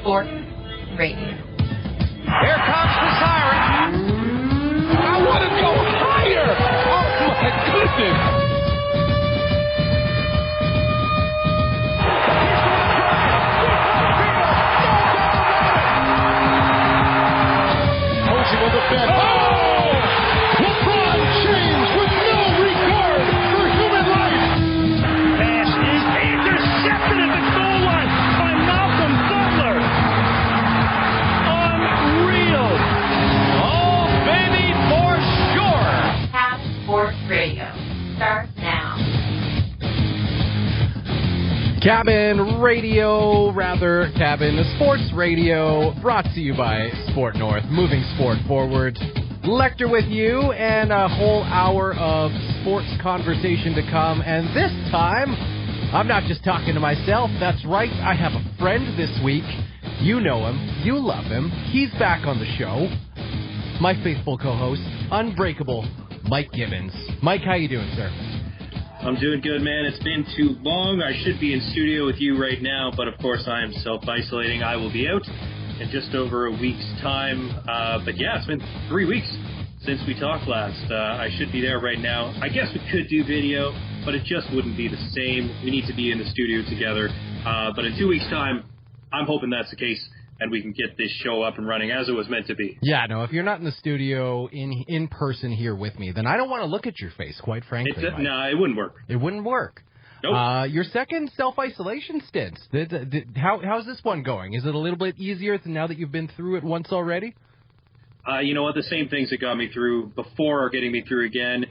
Sports Radio. Here comes the siren. I want to go higher. Oh, my goodness. Will defend. Oh! LeBron James with no regard for human life. Pass is intercepted at the goal line by Malcolm Butler. Unreal. Oh, baby, for sure. Tap Sports Radio. Start now. Cabin Sports Radio, brought to you by Sport North, moving sport forward. Lecter with you, and a whole hour of sports conversation to come. And this time, I'm not just talking to myself. That's right, I have a friend this week. You know him, you love him. He's back on the show. My faithful co-host, Unbreakable, Mike Gibbons. Mike, how you doing, sir? I'm doing good, man. It's been too long. I should be in studio with you right now, but of course I am self-isolating. I will be out in just over a week's time. But yeah, it's been 3 weeks since we talked last. I should be there right now. I guess we could do video, but it just wouldn't be the same. We need to be in the studio together. But in 2 weeks' time, I'm hoping that's the case, and we can get this show up and running as it was meant to be. Yeah, no, if you're not in the studio in person here with me, then I don't want to look at your face, quite frankly. No, it wouldn't work. It wouldn't work. Nope. Your second self-isolation stint, how's this one going? Is it a little bit easier now that you've been through it once already? You know what? The same things that got me through before are getting me through again,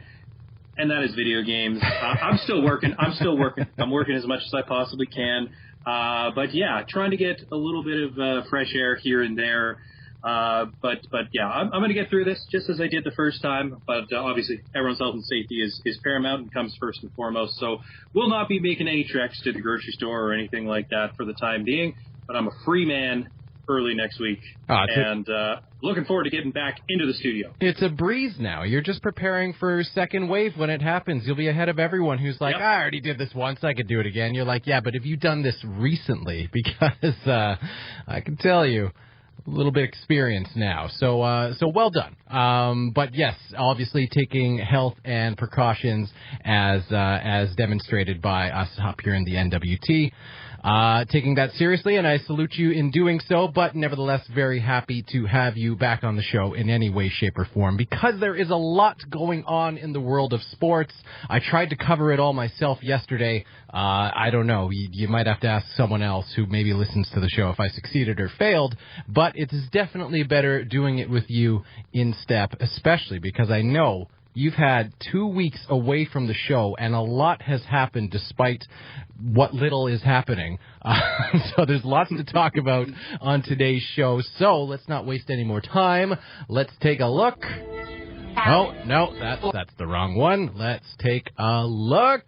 and that is video games. I'm still working. I'm working as much as I possibly can. But yeah, trying to get a little bit of fresh air here and there. But yeah, I'm going to get through this just as I did the first time. But obviously, everyone's health and safety is paramount and comes first and foremost. So we'll not be making any treks to the grocery store or anything like that for the time being. But I'm a free man early next week, and looking forward to getting back into the studio. It's a breeze now. You're just preparing for second wave when it happens. You'll be ahead of everyone who's like, I already did this once, I could do it again. You're like, yeah, but have you done this recently? Because I can tell you, a little bit of experience now. So well done. But yes, obviously taking health and precautions as demonstrated by us up here in the NWT. Taking that seriously, and I salute you in doing so, but nevertheless very happy to have you back on the show in any way, shape, or form, because there is a lot going on in the world of sports. I tried to cover it all myself yesterday. I don't know. You might have to ask someone else who maybe listens to the show if I succeeded or failed, but it is definitely better doing it with you in step, especially because I know you've had 2 weeks away from the show, and a lot has happened despite what little is happening. So there's lots to talk about on today's show. So let's not waste any more time. Let's take a look. Oh, no, that's the wrong one. Let's take a look.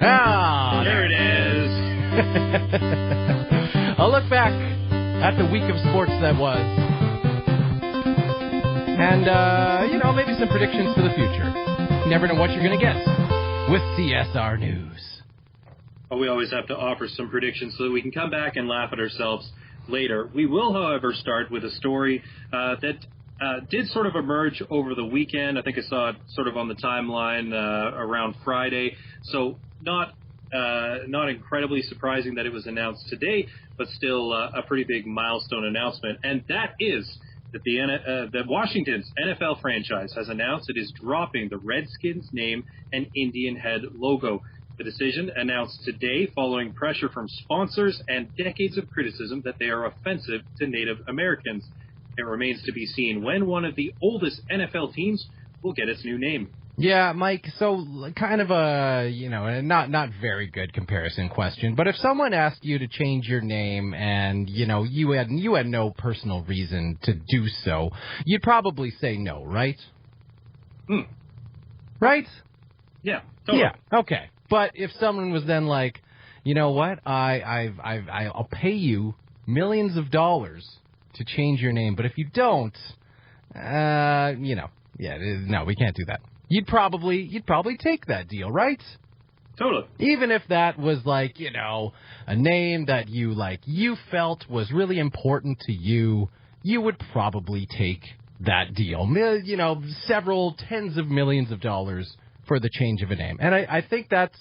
Ah, there it is. A look back at the week of sports that was. And, maybe some predictions for the future. You never know what you're going to get with CSR News. We always have to offer some predictions so that we can come back and laugh at ourselves later. We will, however, start with a story that did sort of emerge over the weekend. I think I saw it sort of on the timeline around Friday. So not incredibly surprising that it was announced today, but still a pretty big milestone announcement. And that is that that Washington's NFL franchise has announced it is dropping the Redskins name and Indianhead logo. The decision announced today following pressure from sponsors and decades of criticism that they are offensive to Native Americans. It remains to be seen when one of the oldest NFL teams will get its new name. Yeah, Mike, so kind of a, not very good comparison question, but if someone asked you to change your name and, you had no personal reason to do so, you'd probably say no, right? Right? Yeah, totally. Yeah, okay. But if someone was then like, you know what, I'll pay you millions of dollars to change your name, but if you don't, no, we can't do that. You'd probably take that deal, right? Totally. Even if that was like, a name that you felt was really important to you, you would probably take that deal. Several tens of millions of dollars for the change of a name. And I think that's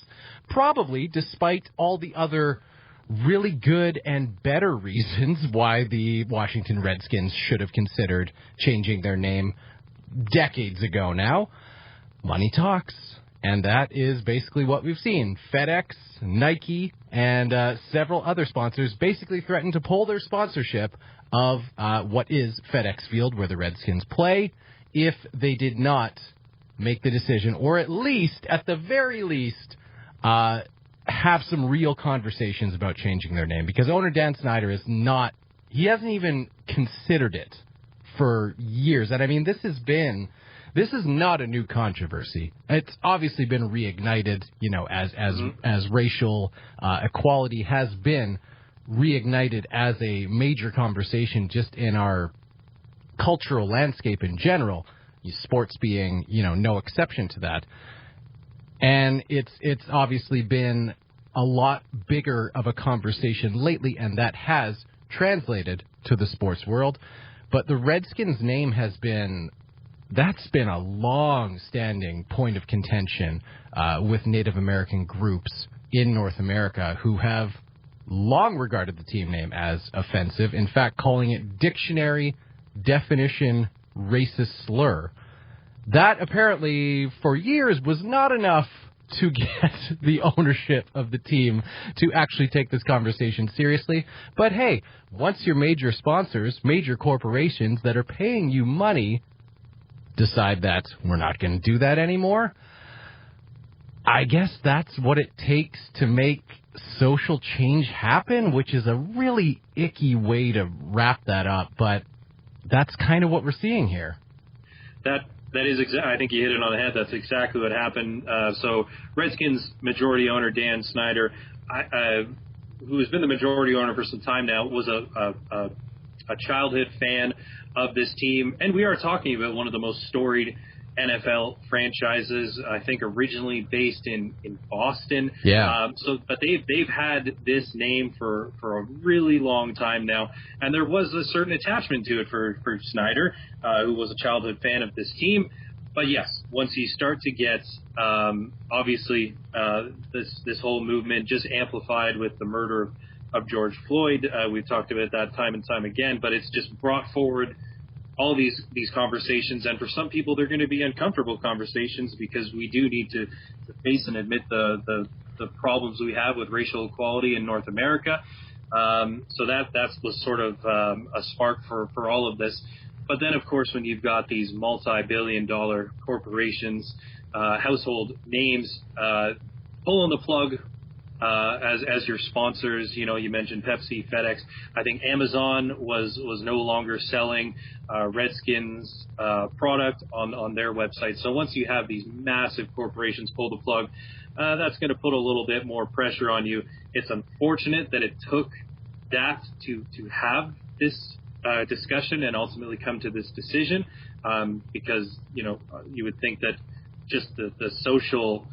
probably, despite all the other really good and better reasons why the Washington Redskins should have considered changing their name decades ago now, money talks. And that is basically what we've seen. FedEx, Nike, and several other sponsors basically threatened to pull their sponsorship of what is FedEx Field, where the Redskins play, if they did not make the decision, or at the very least, have some real conversations about changing their name. Because owner Dan Snyder he hasn't even considered it for years. And I mean, this is not a new controversy. It's obviously been reignited, as racial equality has been reignited as a major conversation just in our cultural landscape in general, sports being, no exception to that. And it's obviously been a lot bigger of a conversation lately, and that has translated to the sports world. But the Redskins name that's been a long-standing point of contention with Native American groups in North America who have long regarded the team name as offensive, in fact calling it dictionary definition racist slur. That apparently for years was not enough to get the ownership of the team to actually take this conversation seriously. But hey, once your major sponsors, major corporations that are paying you money decide that we're not going to do that anymore, I guess that's what it takes to make social change happen, which is a really icky way to wrap that up, but that's kind of what we're seeing here. That is I think you hit it on the head. That's exactly what happened. So Redskins majority owner Dan Snyder, who has been the majority owner for some time now, was a childhood fan of this team. And we are talking about one of the most storied NFL franchises, I think originally based in Boston. Yeah. But they've had this name for a really long time now, and there was a certain attachment to it for Snyder, who was a childhood fan of this team. But yes, once you start to get obviously this whole movement just amplified with the murder of George Floyd, we've talked about that time and time again, but it's just brought forward all these conversations, and for some people they're going to be uncomfortable conversations because we do need to face and admit the problems we have with racial equality in North America. So that was sort of a spark for all of this. But then, of course, when you've got these multi-billion-dollar corporations, household names pulling the plug as your sponsors, you mentioned Pepsi, FedEx. I think Amazon was no longer selling Redskins product on their website. So once you have these massive corporations pull the plug, that's going to put a little bit more pressure on you. It's unfortunate that it took that to have this discussion and ultimately come to this decision, because you would think that just the social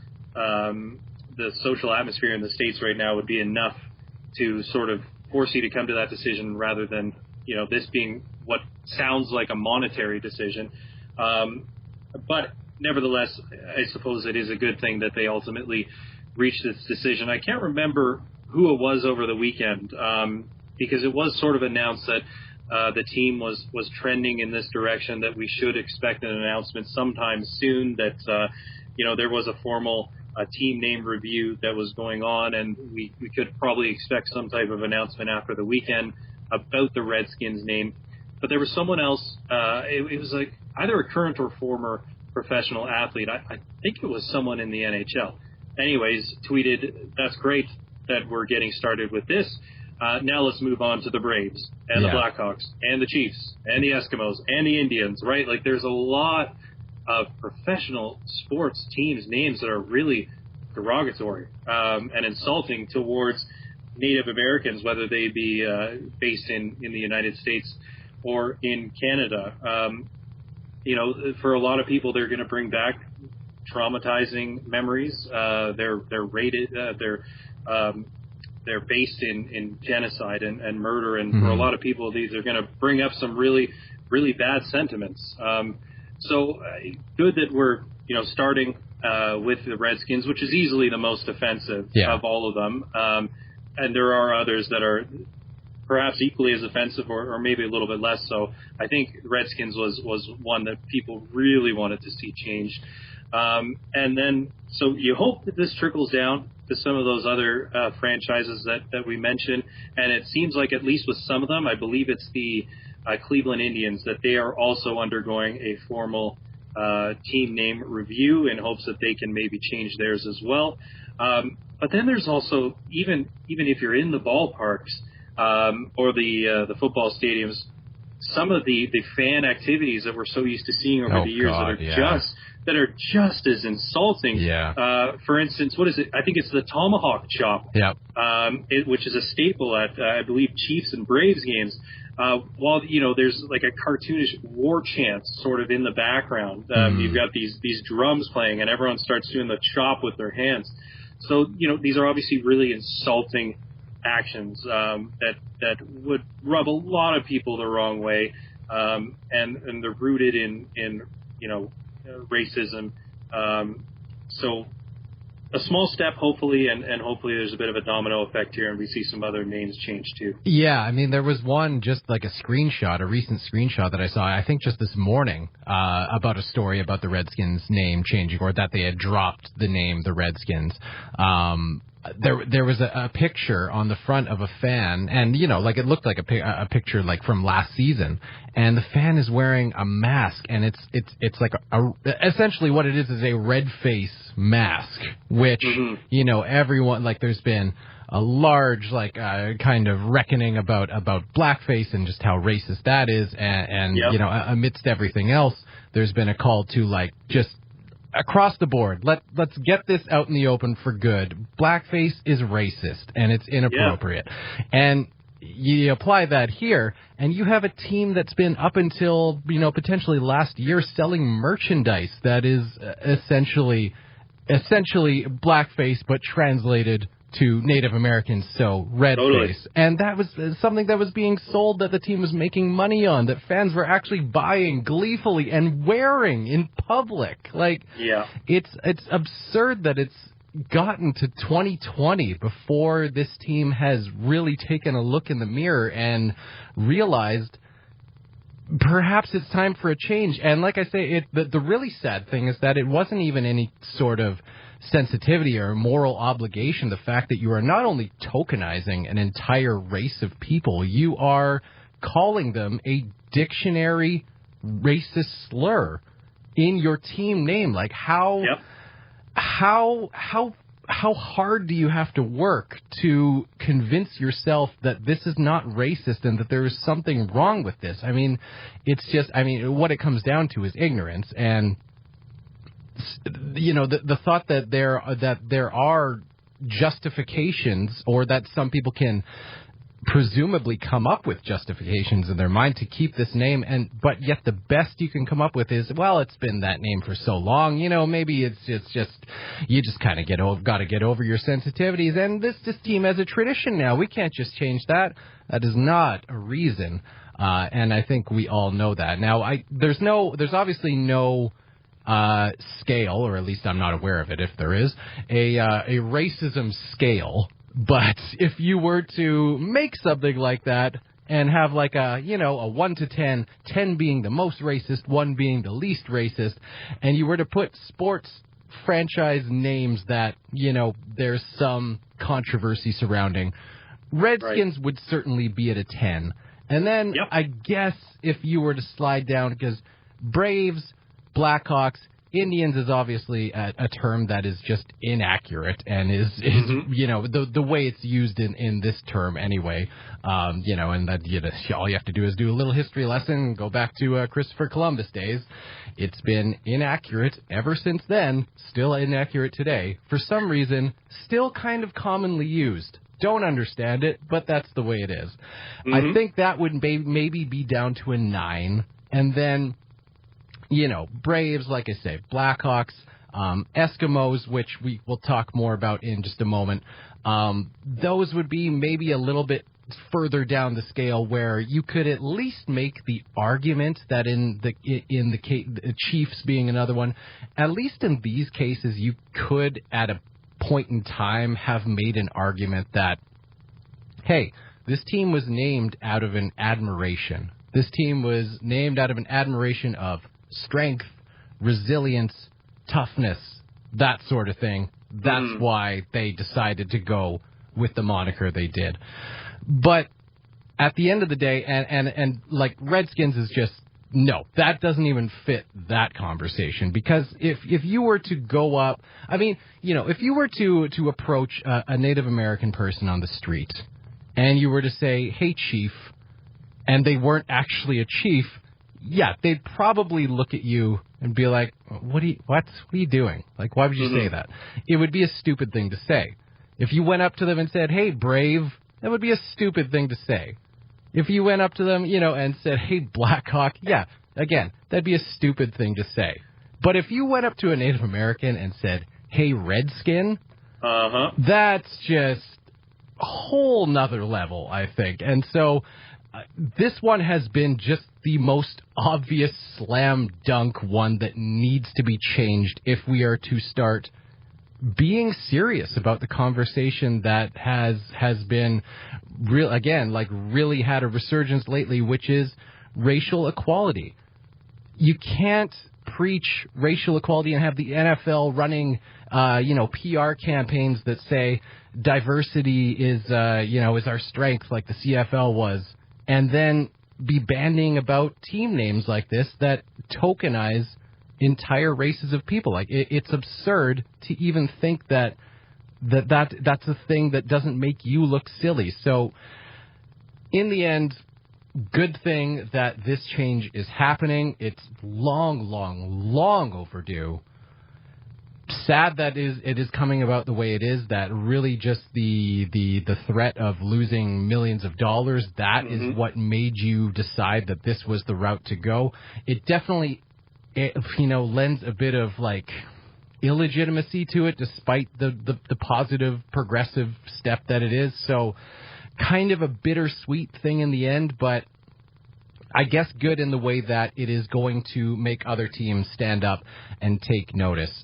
atmosphere in the States right now would be enough to sort of force you to come to that decision rather than, this being what sounds like a monetary decision. But nevertheless, I suppose it is a good thing that they ultimately reached this decision. I can't remember who it was over the weekend, because it was sort of announced that the team was trending in this direction, that we should expect an announcement sometime soon, that, there was a formal team name review that was going on, and we could probably expect some type of announcement after the weekend about the Redskins name. But there was someone else, it was like either a current or former professional athlete. I think it was someone in the NHL. Anyways, tweeted, "That's great that we're getting started with this. Now let's move on to the Braves and the Blackhawks and the Chiefs and the Eskimos and the Indians," right? Like, there's a lot of professional sports teams' names that are really derogatory and insulting towards Native Americans, whether they be based in the United States or in Canada. For a lot of people, they're going to bring back traumatizing memories. They're rated. They're based in genocide and murder, and for a lot of people, these are going to bring up some really, really bad sentiments. So good that we're starting with the Redskins, which is easily the most offensive of all of them. And there are others that are perhaps equally as offensive or maybe a little bit less so. I think Redskins was one that people really wanted to see changed. And then, so you hope that this trickles down to some of those other franchises that we mentioned. And it seems like, at least with some of them, I believe it's the Cleveland Indians, that they are also undergoing a formal team name review in hopes that they can maybe change theirs as well. But then there's also, even if you're in the ballparks or the football stadiums, some of the fan activities that we're so used to seeing over the years that are just as insulting. For instance, what is it? I think it's the tomahawk chop, which is a staple at, I believe, Chiefs and Braves games. While, there's like a cartoonish war chant sort of in the background. You've got these drums playing, and everyone starts doing the chop with their hands. So, these are obviously really insulting actions that would rub a lot of people the wrong way, and they're rooted in racism. So a small step, hopefully, and hopefully there's a bit of a domino effect here, and we see some other names change too. Yeah, I mean, there was one, just like a recent screenshot that I saw, I think just this morning, about a story about the Redskins name changing, or that they had dropped the name the Redskins. There was a picture on the front of a fan, and like it looked like a picture like from last season, and the fan is wearing a mask, and it's like essentially what it is a red face mask, which everyone, like, there's been a large kind of reckoning about blackface and just how racist that is, and amidst everything else, there's been a call to just across the board, let's get this out in the open for good. Blackface is racist, and it's inappropriate. And you apply that here, and you have a team that's been, up until potentially last year, selling merchandise that is essentially blackface, but translated to Native Americans, so red face. And that was something that was being sold, that the team was making money on, that fans were actually buying gleefully and wearing in public. It's absurd that it's gotten to 2020 before this team has really taken a look in the mirror and realized perhaps it's time for a change. And like I say, the really sad thing is that it wasn't even any sort of sensitivity or moral obligation. The fact that you are not only tokenizing an entire race of people, you are calling them a dictionary racist slur in your team name. Like, how hard do you have to work to convince yourself that this is not racist and that there is something wrong with this? I mean, what it comes down to is ignorance, and the thought that there are justifications, or that some people can presumably come up with justifications in their mind to keep this name, but yet the best you can come up with is, well, it's been that name for so long, maybe it's just you just kind of got to get over your sensitivities, and this team has a tradition now. We can't just change that. That is not a reason, and I think we all know that. Now, there's obviously no scale, or at least I'm not aware of it, if there is a racism scale. But if you were to make something like that and have a 1 to 10, 10 being the most racist, 1 being the least racist, and you were to put sports franchise names that, there's some controversy surrounding, Redskins would certainly be at a 10. And then I guess if you were to slide down, because Braves, Blackhawks, Indians is obviously a term that is just inaccurate, and is the way it's used in this term anyway, and that all you have to do is do a little history lesson, go back to Christopher Columbus days. It's been inaccurate ever since then, still inaccurate today. For some reason, still kind of commonly used. Don't understand it, but that's the way it is. I think that would maybe be down to a 9, and then Braves, like I say, Blackhawks, Eskimos, which we will talk more about in just a moment. Those would be maybe a little bit further down the scale where you could at least make the argument that in the Chiefs being another one, at least in these cases, you could at a point in time have made an argument that, hey, this team was named out of an admiration. This team was named out of an admiration of strength, resilience, toughness, that sort of thing. That's why they decided to go with the moniker they did. But at the end of the day, and like Redskins is just, no, that doesn't even fit that conversation. Because if you were to go up, I mean, if you were to approach a Native American person on the street and you were to say, hey, chief, and they weren't actually a chief, yeah, they'd probably look at you and be like, what are you doing? Like, why would you say that? It would be a stupid thing to say. If you went up to them and said, hey, brave, that would be a stupid thing to say. If you went up to them, and said, hey, Blackhawk, yeah, again, that'd be a stupid thing to say. But if you went up to a Native American and said, hey, Redskin, that's just a whole nother level, I think. And so this one has been just the most obvious slam dunk one that needs to be changed if we are to start being serious about the conversation that has been really had a resurgence lately, which is racial equality. You can't preach racial equality and have the NFL running, PR campaigns that say diversity is our strength, like the CFL was, and then be bandying about team names like this that tokenize entire races of people. Like it's absurd to even think that's a thing that doesn't make you look silly. So in the end, good thing that this change is happening. It's long overdue. Sad that it is coming about the way it is, that really just the threat of losing millions of dollars, that is what made you decide that this was the route to go. It definitely lends a bit of like illegitimacy to it, despite the positive progressive step that it is. So kind of a bittersweet thing in the end, but I guess good in the way that it is going to make other teams stand up and take notice.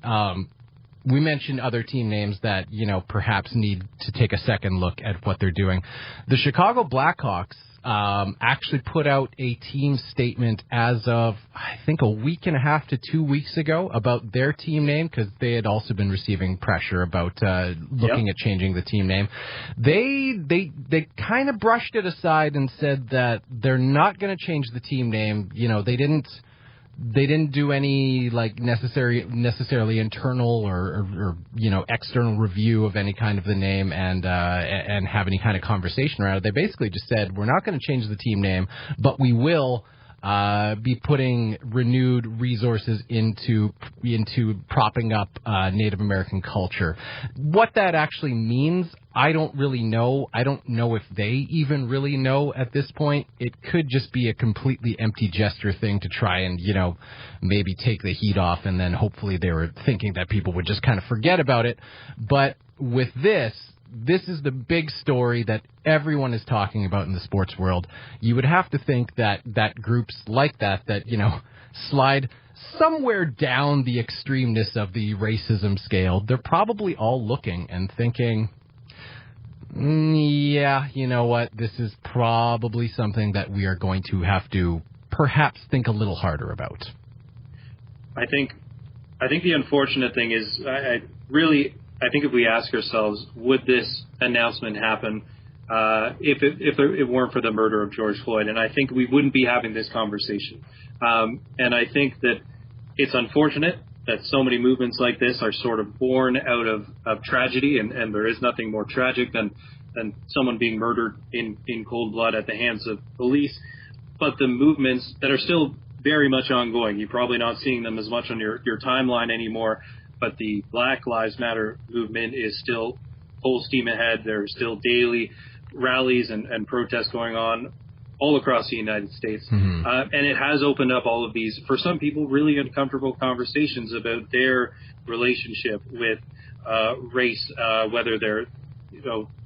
We mentioned other team names that, perhaps need to take a second look at what they're doing. The Chicago Blackhawks actually put out a team statement as of, I think, a week and a half to 2 weeks ago about their team name, because they had also been receiving pressure about looking at changing the team name. They kind of brushed it aside and said that they're not going to change the team name. They didn't do any like necessarily internal or external review of any kind of the name and have any kind of conversation around it. They basically just said, we're not going to change the team name, but we will be putting renewed resources into propping up Native American culture. What that actually means, I don't really know. I don't know if they even really know at this point. It could just be a completely empty gesture thing to try and, maybe take the heat off, and then hopefully they were thinking that people would just kind of forget about it. But with this is the big story that everyone is talking about in the sports world. You would have to think that groups like that slide somewhere down the extremeness of the racism scale, they're probably all looking and thinking, yeah, you know what, this is probably something that we are going to have to perhaps think a little harder about. I think the unfortunate thing is, I think if we ask ourselves, would this announcement happen if it weren't for the murder of George Floyd? And I think we wouldn't be having this conversation. And I think that it's unfortunate that so many movements like this are sort of born out of tragedy, and there is nothing more tragic than someone being murdered in cold blood at the hands of police. But the movements that are still very much ongoing, you're probably not seeing them as much on your timeline anymore, but the Black Lives Matter movement is still full steam ahead. There are still daily rallies and protests going on all across the United States. And it has opened up all of these, for some people, really uncomfortable conversations about their relationship with race, whether they're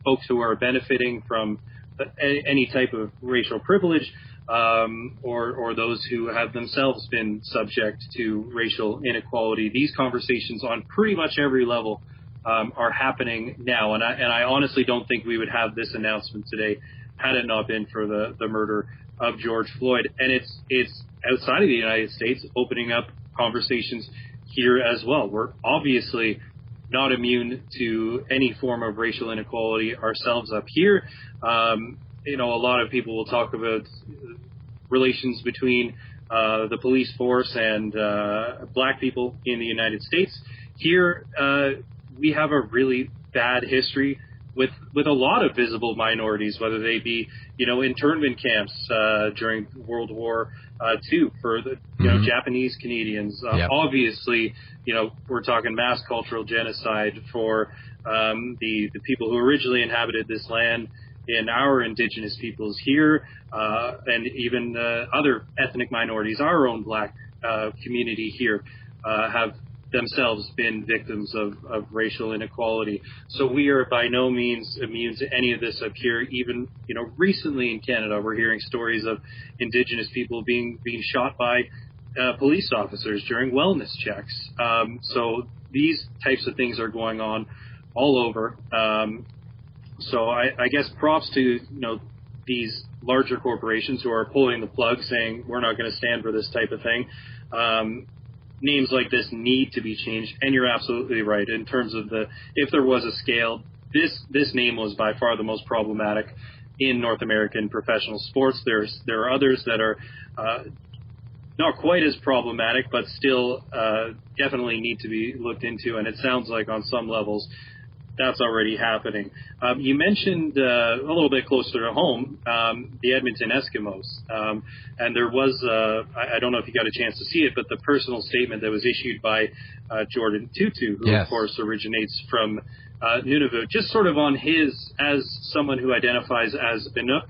folks who are benefiting from any type of racial privilege, or those who have themselves been subject to racial inequality. These conversations on pretty much every level are happening now, and I honestly don't think we would have this announcement today had it not been for the murder of George Floyd. And it's outside of the United States, opening up conversations here as well. We're obviously not immune to any form of racial inequality ourselves up here. A lot of people will talk about relations between the police force and black people in the United States. Here, we have a really bad history with a lot of visible minorities, whether they be, internment camps during World War II for the Japanese Canadians. Obviously, we're talking mass cultural genocide for the people who originally inhabited this land in our indigenous peoples here, and even other ethnic minorities. Our own black community here have themselves been victims of racial inequality. So we are by no means immune to any of this up here. Even, recently in Canada, we're hearing stories of Indigenous people being shot by police officers during wellness checks. So these types of things are going on all over. So I guess props to, these larger corporations who are pulling the plug, saying we're not going to stand for this type of thing. Names like this need to be changed, and you're absolutely right in terms of if there was a scale, this name was by far the most problematic in North American professional sports. There are others that are not quite as problematic, but still definitely need to be looked into, and it sounds like on some levels that's already happening. You mentioned a little bit closer to home, the Edmonton Eskimos. And there was, I don't know if you got a chance to see it, but the personal statement that was issued by Jordan Tutu, who of course originates from Nunavut, just sort of on as someone who identifies as Inuk,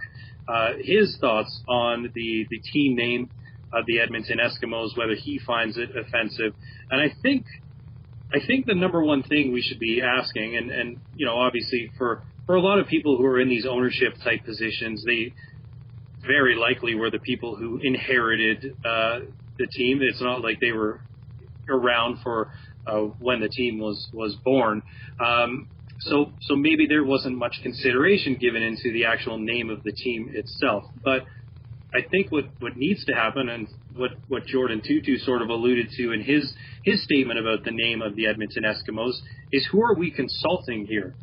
his thoughts on the team name of the Edmonton Eskimos, whether he finds it offensive. And I think the number one thing we should be asking, and obviously for a lot of people who are in these ownership type positions, they very likely were the people who inherited the team. It's not like they were around for when the team was born. So maybe there wasn't much consideration given into the actual name of the team itself. But I think what needs to happen, and what Jordan Tutu sort of alluded to in his statement about the name of the Edmonton Eskimos, is who are we consulting here?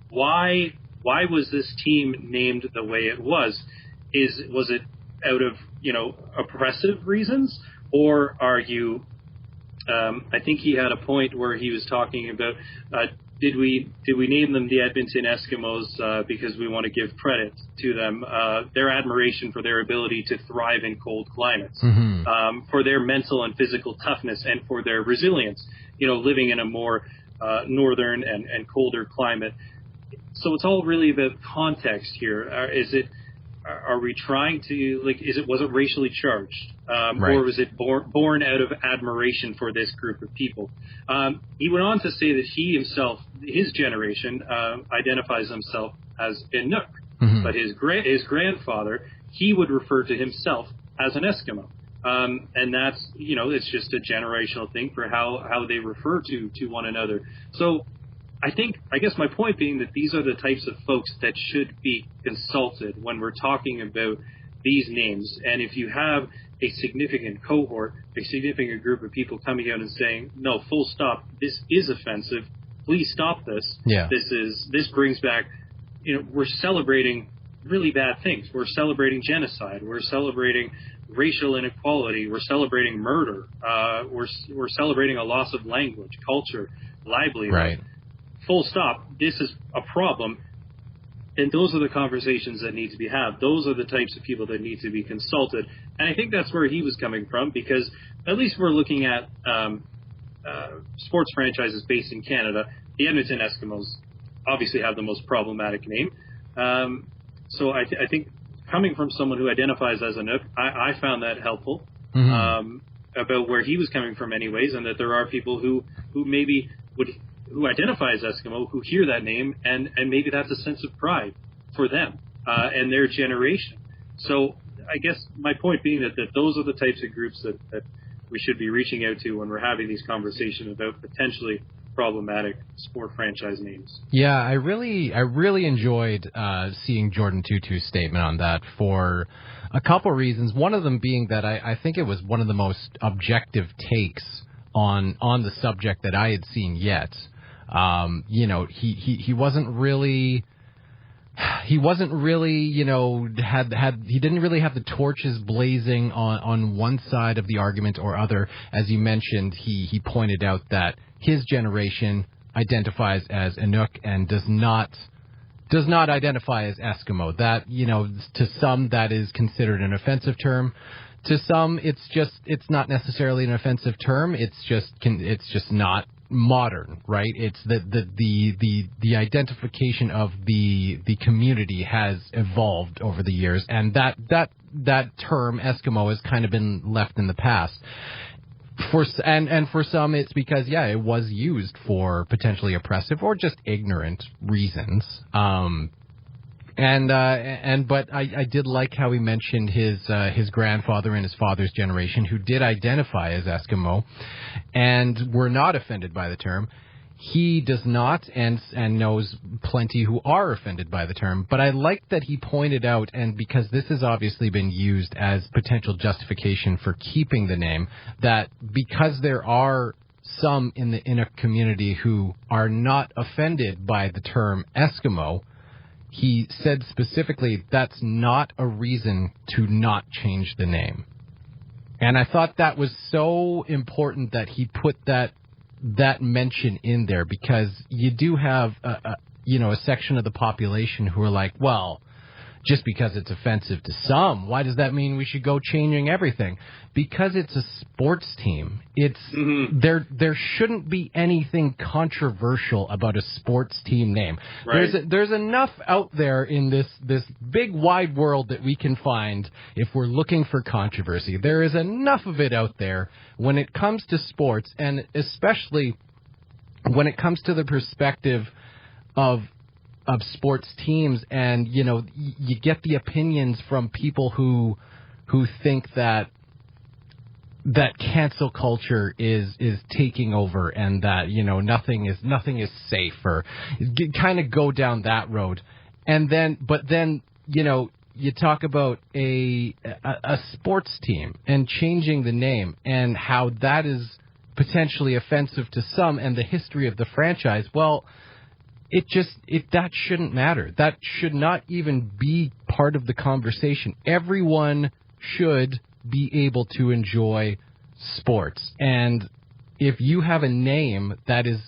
Why was this team named the way it was? Was it out of oppressive reasons, or are you? I think he had a point where he was talking about did we name them the Edmonton Eskimos because we want to give credit to them, their admiration for their ability to thrive in cold climates, for their mental and physical toughness, and for their resilience, living in a more northern and colder climate. So it's all really about context here. Are we trying to, was it racially charged? Or was it born out of admiration for this group of people? He went on to say that he himself, his generation, identifies himself as Inuk, but his grandfather, he would refer to himself as an Eskimo. And that's, it's just a generational thing for how they refer to one another. So I guess my point being that these are the types of folks that should be consulted when we're talking about these names. And if you have a significant cohort, a significant group of people coming out and saying, no, full stop, this is offensive, please stop this. Yeah. This brings back, we're celebrating really bad things. We're celebrating genocide. We're celebrating racial inequality. We're celebrating murder. We're celebrating a loss of language, culture, livelihood. Right. Full stop. This is a problem. And those are the conversations that need to be had. Those are the types of people that need to be consulted. And I think that's where he was coming from, because at least we're looking at sports franchises based in Canada. The Edmonton Eskimos obviously have the most problematic name. So I think coming from someone who identifies as a Nook, I found that helpful. About where he was coming from anyways, and that there are people who maybe who identify as Eskimo, who hear that name, and maybe that's a sense of pride for them and their generation. So I guess my point being that those are the types of groups that we should be reaching out to when we're having these conversations about potentially problematic sport franchise names. Yeah, I really enjoyed seeing Jordan Tutu's statement on that for a couple reasons. One of them being that I think it was one of the most objective takes on the subject that I had seen yet. He wasn't really, he didn't really have the torches blazing on one side of the argument or other. As you mentioned, he pointed out that his generation identifies as Inuk and does not identify as Eskimo. That, to some that is considered an offensive term. To some, it's not necessarily an offensive term. It's just not modern, right? It's the identification of the community has evolved over the years, and that term Eskimo has kind of been left in the past. For some, it's because it was used for potentially oppressive or just ignorant reasons. But I did like how he mentioned his grandfather and his father's generation who did identify as Eskimo and were not offended by the term. He does not, and knows plenty who are offended by the term. But I like that he pointed out, and because this has obviously been used as potential justification for keeping the name, that because there are some in the Inuk community who are not offended by the term Eskimo, he said specifically that's not a reason to not change the name. And I thought that was so important that he put that mention in there, because you do have a section of the population who are like, well, just because it's offensive to some, why does that mean we should go changing everything? Because it's a sports team. It's there shouldn't be anything controversial about a sports team name. Right. There's enough out there in this big wide world that we can find if we're looking for controversy. There is enough of it out there when it comes to sports, and especially when it comes to the perspective of sports teams, and you get the opinions from people who think that cancel culture is taking over, and that nothing is safe, or kind of go down that road. And then you talk about a sports team and changing the name and how that is potentially offensive to some, and the history of the franchise. Well, that shouldn't matter. That should not even be part of the conversation. Everyone should be able to enjoy sports. And if you have a name that is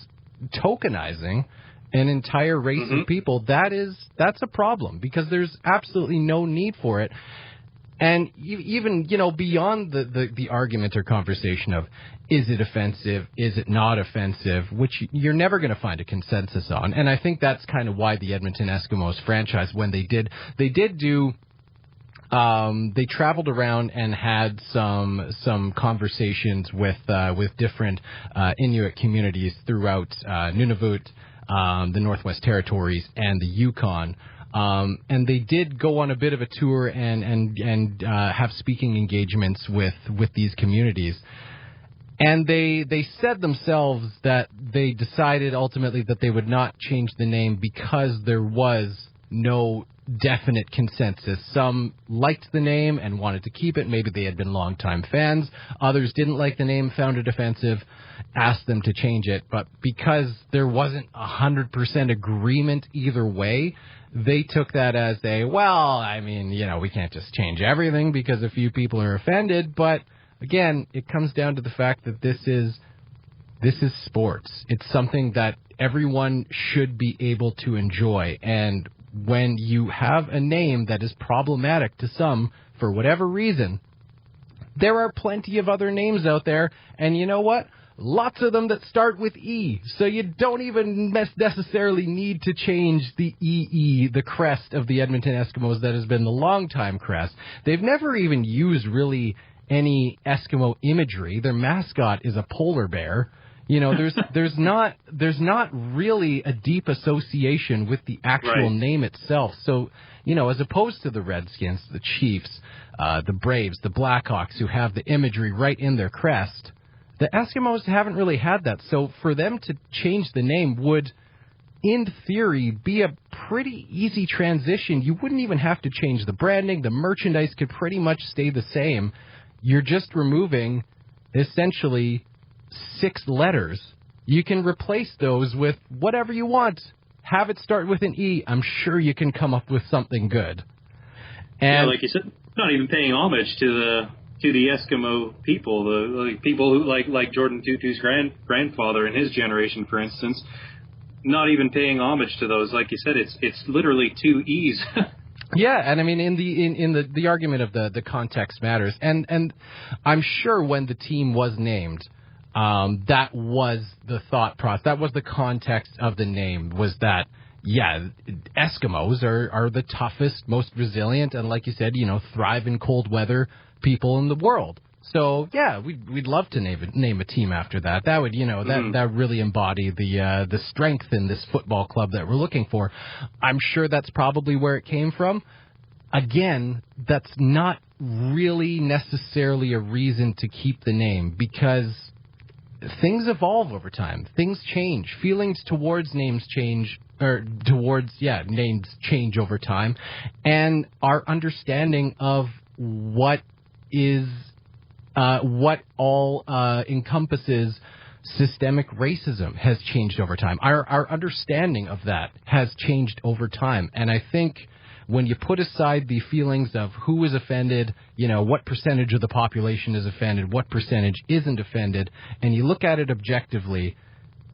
tokenizing an entire race of people, that's a problem, because there's absolutely no need for it. And even, beyond the argument or conversation of, is it offensive, is it not offensive, which you're never going to find a consensus on. And I think that's kind of why the Edmonton Eskimos franchise, when they traveled around and had some conversations with different Inuit communities throughout Nunavut, the Northwest Territories, and the Yukon. And they did go on a bit of a tour and have speaking engagements with these communities. And they said themselves that they decided ultimately that they would not change the name because there was no definite consensus. Some liked the name and wanted to keep it. Maybe they had been longtime fans. Others didn't like the name, found it offensive, asked them to change it. But because there wasn't 100% agreement either way, they took that as we can't just change everything because a few people are offended. But again, it comes down to the fact that this is sports. It's something that everyone should be able to enjoy. And when you have a name that is problematic to some for whatever reason, there are plenty of other names out there. And you know what? lots of them that start with E. So you don't even necessarily need to change the EE, the crest of the Edmonton Eskimos that has been the longtime crest. They've never even used really any Eskimo imagery. Their mascot is a polar bear. You know, there's not really a deep association with the actual name itself. So, you know, as opposed to the Redskins, the Chiefs, the Braves, the Blackhawks, who have the imagery right in their crest, the Eskimos haven't really had that. So for them to change the name would, in theory, be a pretty easy transition. You wouldn't even have to change the branding. The merchandise could pretty much stay the same. You're just removing, essentially, 6 letters. You can replace those with whatever you want. Have it start with an E. I'm sure you can come up with something good. And like you said, not even paying homage to the Eskimo people, the people who like Jordan Tutu's grandfather and his generation, for instance. Not even paying homage to those. Like you said, it's literally 2 E's. Yeah, and I mean, in the argument of the context matters, and I'm sure when the team was named, that was the thought process. That was the context of the name, was that, yeah, Eskimos are the toughest, most resilient, and like you said, you know, thrive in cold weather people in the world. So, yeah, we'd love to name a team after that. That would, you know, that really embody the strength in this football club that we're looking for. I'm sure that's probably where it came from. Again, that's not really necessarily a reason to keep the name, because things evolve over time. Things change. Feelings towards names change, or towards, names change over time. And our understanding of what all encompasses systemic racism has changed over time. Our understanding of that has changed over time. And I think when you put aside the feelings of who is offended, you know, what percentage of the population is offended, what percentage isn't offended, and you look at it objectively,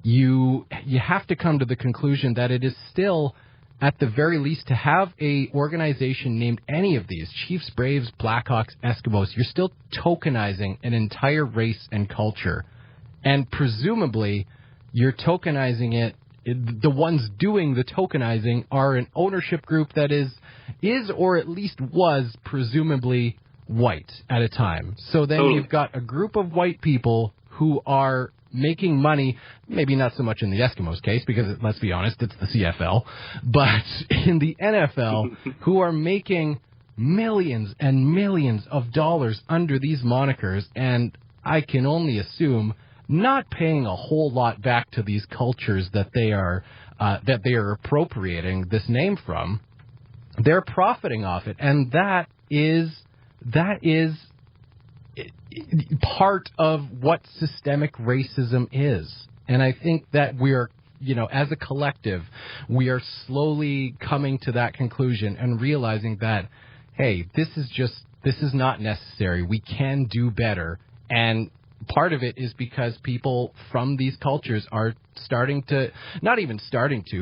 you have to come to the conclusion that it is still, at the very least, to have a organization named any of these, Chiefs, Braves, Blackhawks, Eskimos, you're still tokenizing an entire race and culture. And presumably, you're tokenizing it. The ones doing the tokenizing are an ownership group that is or at least was presumably white at a time. So then you've got a group of white people who are making money, maybe not so much in the Eskimos case, because let's be honest, it's the CFL, but in the NFL, who are making millions and millions of dollars under these monikers, and I can only assume not paying a whole lot back to these cultures that they are appropriating this name from. They're profiting off it, and that is part of what systemic racism is. And I think that we're, you know, as a collective, we are slowly coming to that conclusion and realizing that, hey, this is not necessary. We can do better. And part of it is because people from these cultures are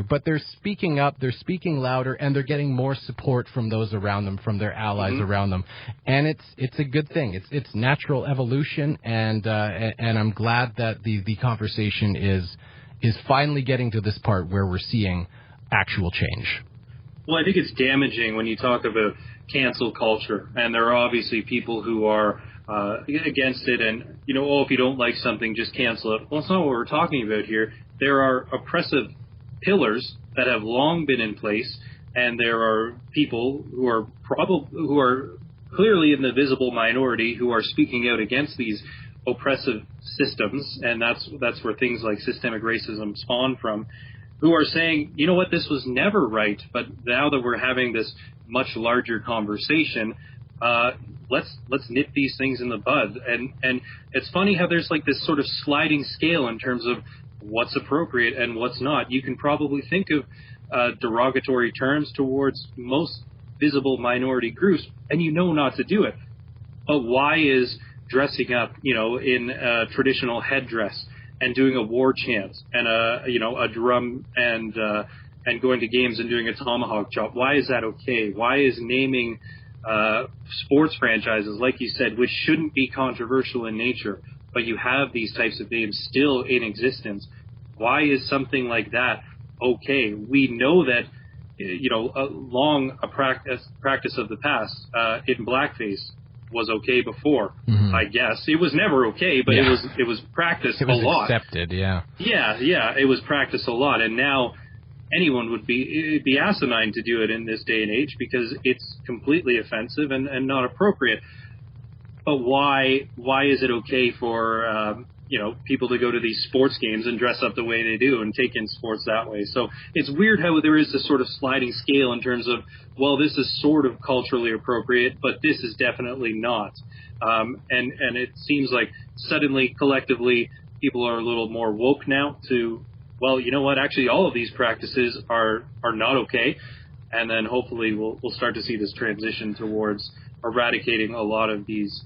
but they're speaking up, they're speaking louder, and they're getting more support from those around them, from their allies around them. And it's a good thing. It's natural evolution, and I'm glad that the conversation is finally getting to this part where we're seeing actual change. Well, I think it's damaging when you talk about cancel culture, and there are obviously people who are against it, and, you know, if you don't like something, just cancel it. Well, that's not what we're talking about here. There are oppressive pillars that have long been in place, and there are people who are clearly in the visible minority who are speaking out against these oppressive systems, and that's where things like systemic racism spawn from, who are saying, you know what, this was never right, but now that we're having this much larger conversation, let's nip these things in the bud. And it's funny how there's like this sort of sliding scale in terms of what's appropriate and what's not. You can probably think of derogatory terms towards most visible minority groups, and you know not to do it. But why is dressing up, you know, in a traditional headdress and doing a war chant and a drum and going to games and doing a tomahawk chop, why is that okay? Why is naming sports franchises, like you said, which shouldn't be controversial in nature, but you have these types of names still in existence. Why is something like that okay? We know that, a practice of the past in blackface was okay before. I guess it was never okay, but it was practiced a lot. Accepted, yeah. Yeah, it was practiced a lot, and now anyone it'd be asinine to do it in this day and age because it's completely offensive and not appropriate. But why is it okay for people to go to these sports games and dress up the way they do and take in sports that way? So it's weird how there is this sort of sliding scale in terms of, well, this is sort of culturally appropriate, but this is definitely not. And it seems like suddenly, collectively, people are a little more woke now to, well, you know what, actually all of these practices are not okay. And then hopefully we'll start to see this transition towards eradicating a lot of these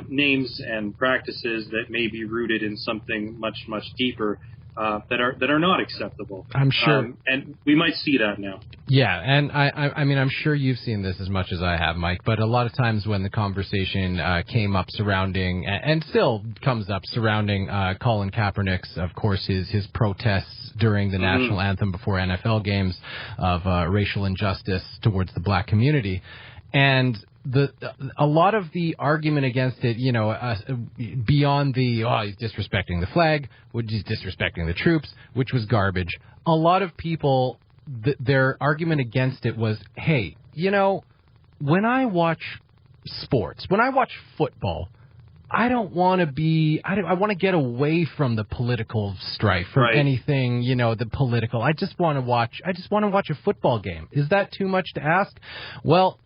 names and practices that may be rooted in something much, much deeper that are not acceptable. I'm sure, and we might see that now. Yeah, and I mean, I'm sure you've seen this as much as I have, Mike. But a lot of times when the conversation came up surrounding, and still comes up surrounding Colin Kaepernick's, of course, his protests during the national anthem before NFL games of racial injustice towards the black community, and a lot of the argument against it, beyond the, he's disrespecting the flag, he's disrespecting the troops, which was garbage. A lot of people, their argument against it was, hey, when I watch sports, when I watch football, I don't want to be, I want to get away from the political strife or anything, the political. I just want to watch a football game. Is that too much to ask? Well,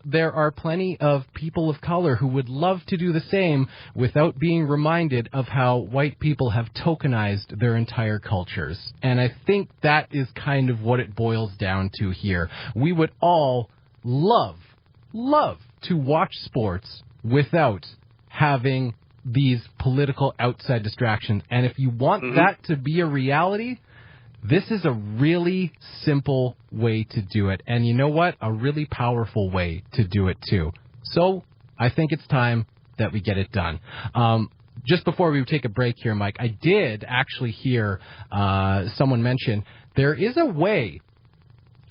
there are plenty of people of color who would love to do the same without being reminded of how white people have tokenized their entire cultures. And I think that is kind of what it boils down to here. We would all love to watch sports without having these political outside distractions. And if you want that to be a reality, this is a really simple way to do it. And you know what? A really powerful way to do it, too. So I think it's time that we get it done. Just before we take a break here, Mike, I did actually hear someone mention there is a way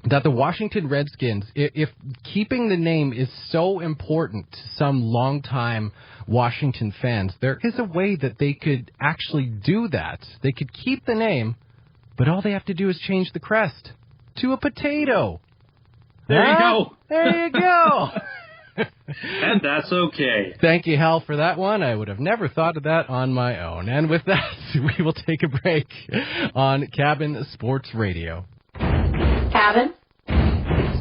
that the Washington Redskins, if keeping the name is so important to some longtime Washington fans, there is a way that they could actually do that. They could keep the name, but all they have to do is change the crest to a potato. There you go. There you go. And that's okay. Thank you, Hal, for that one. I would have never thought of that on my own. And with that, we will take a break on Cabin Sports Radio. Cabin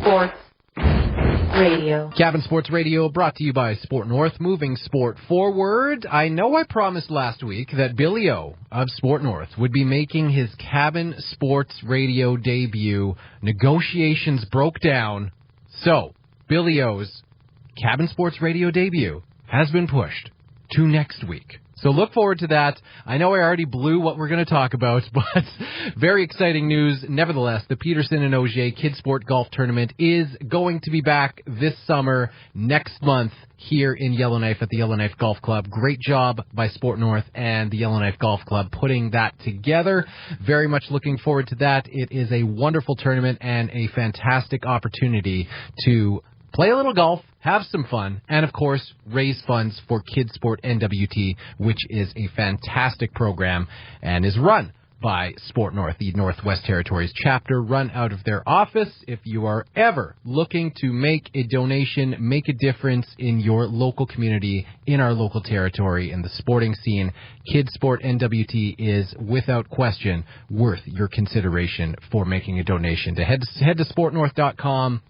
Sports Radio. Cabin Sports Radio brought to you by Sport North, moving sport forward. I know I promised last week that Billy O of Sport North would be making his Cabin Sports Radio debut. Negotiations broke down. So, Billy O's Cabin Sports Radio debut has been pushed to next week. So look forward to that. I know I already blew what we're going to talk about, but very exciting news. Nevertheless, the Peterson and Auger Kids Sport Golf Tournament is going to be back this summer, next month, here in Yellowknife at the Yellowknife Golf Club. Great job by Sport North and the Yellowknife Golf Club putting that together. Very much looking forward to that. It is a wonderful tournament and a fantastic opportunity to play a little golf, have some fun, and, of course, raise funds for Kids Sport NWT, which is a fantastic program and is run by Sport North, the Northwest Territories chapter, run out of their office. If you are ever looking to make a donation, make a difference in your local community, in our local territory, in the sporting scene, Kids Sport NWT is, without question, worth your consideration for making a donation. Head to sportnorth.com.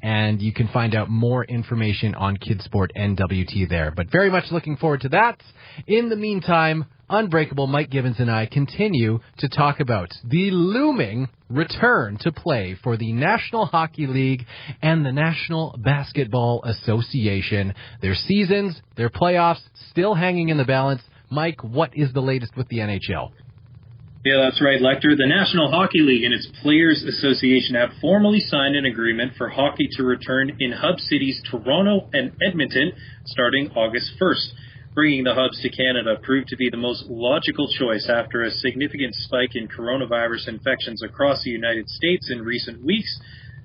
And you can find out more information on Kids Sport NWT there. But very much looking forward to that. In the meantime, Unbreakable Mike Gibbons and I continue to talk about the looming return to play for the National Hockey League and the National Basketball Association. Their seasons, their playoffs, still hanging in the balance. Mike, what is the latest with the NHL? Yeah, that's right, Lecter. The National Hockey League and its Players Association have formally signed an agreement for hockey to return in hub cities Toronto and Edmonton starting August 1st. bringing the hubs to Canada proved to be the most logical choice after a significant spike in coronavirus infections across the United States in recent weeks.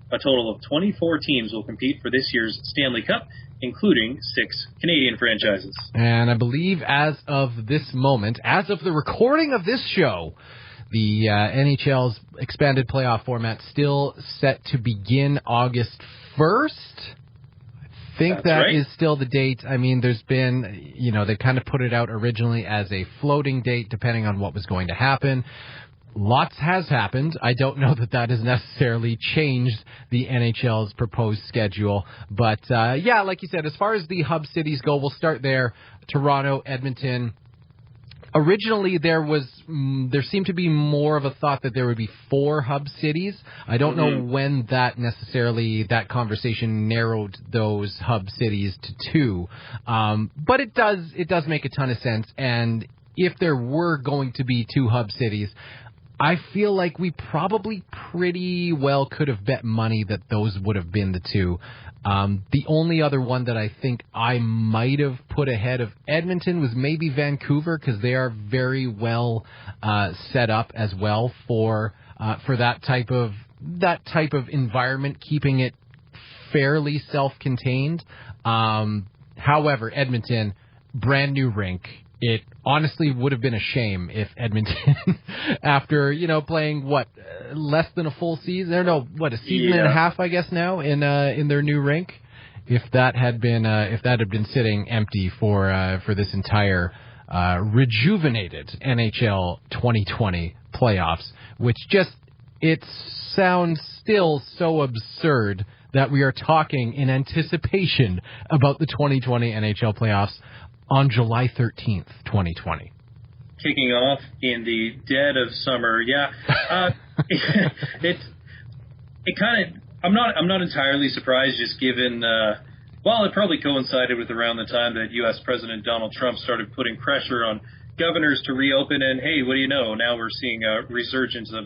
A total of 24 teams will compete for this year's Stanley Cup, including 6 Canadian franchises. And I believe as of this moment, as of the recording of this show, the NHL's expanded playoff format still set to begin August 1st. I think That's right. is still the date. I mean, there's been, they kind of put it out originally as a floating date depending on what was going to happen. Lots has happened. I don't know that has necessarily changed the NHL's proposed schedule. But, like you said, as far as the hub cities go, we'll start there. Toronto, Edmonton. Originally, there seemed to be more of a thought that there would be 4 hub cities. I don't know when that conversation narrowed those hub cities to 2. But it does make a ton of sense. And if there were going to be 2 hub cities, I feel like we probably pretty well could have bet money that those would have been the 2. The only other one that I think I might have put ahead of Edmonton was maybe Vancouver, because they are very well set up as well for that type of environment, keeping it fairly self-contained. However, Edmonton, brand new rink. It honestly would have been a shame if Edmonton, after, playing, less than a full season? A season and a half, I guess, now in their new rink. If that had been sitting empty for this entire rejuvenated NHL 2020 playoffs, which it sounds still so absurd that we are talking in anticipation about the 2020 NHL playoffs on July 13th, 2020. Kicking off in the dead of summer. Yeah. I'm not entirely surprised, just given, it probably coincided with around the time that U.S. President Donald Trump started putting pressure on governors to reopen, and hey, what do you know? Now we're seeing a resurgence of